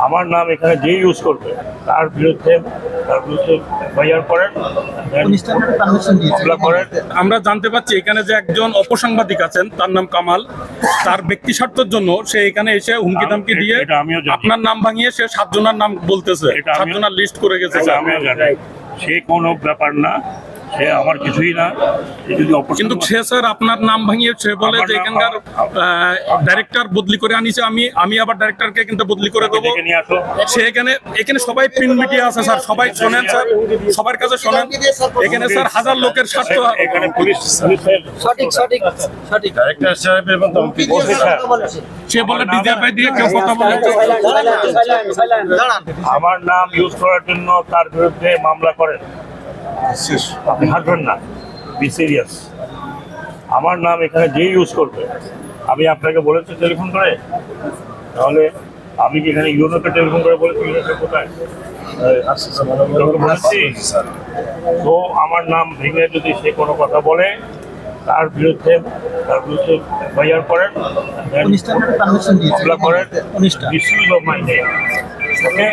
আমার নাম এখানে যে ইউজ করবে তার বিরুদ্ধে এফআইআর করেন, মামলা করেন। আমরা জানতে পাচ্ছি এখানে যে একজন অপসাংবাদিক আছেন, তার নাম কামাল, তার ব্যক্তি স্বার্থের জন্য সে এখানে এসে হুমকি দামকি দিয়ে এটা আমিও জানি। আপনার নাম ভাঙিয়ে সে 7 জনের নাম বলতেছে, এটা আমিও- 7 জনের লিস্ট করে গেছে এটা স্যার। আমিও জানি। সে কোনো ব্যাপার না, সে আমার কিছুই না। সে যদি কিন্তু সে স্যার আপনার নাম ভাঙিয়ে সে বলে আমার যে নাম- এখানকার ডাইরেক্টর বদলি করে আনিছে, আমি আবার ডাইরেক্টরকে কিন্তু বদলি করে দেবো। ডেকে নিয়ে আসো। সে এখানে সবাই প্রিন্ট মিডিয়া আছে স্যার, সবাই শোনেন স্যার, সবার কাছে শোনেন। এখানে স্যার হাজার লোকের স্বার্থ। এখানে পুলিশের ডাইরেক্টর সাহেব এবং ওসি স্যার, সে বলে ডিজিএফআই দিয়ে কেউ কথা বলে। আমার নাম ইউজ করার জন্য তার বিরুদ্ধে মামলা করেন। আপনি হাসবেন না, বি সিরিয়াস। আমার নাম এখানে যে ইউজ করবে, আমি আপনাকে বলেছি টেলিফোন করে, তাহলে আমি কি এখানে ইউনোকে টেলিফোন করে বলেছি ইউনোকে কোথায় তোকে বলেছি? তো আমার নাম ভেঙে যদি সে কোনো কথা বলে তার বিরুদ্ধে এফআইআর করেন, মামলা করেন, misuse of my name. Okay.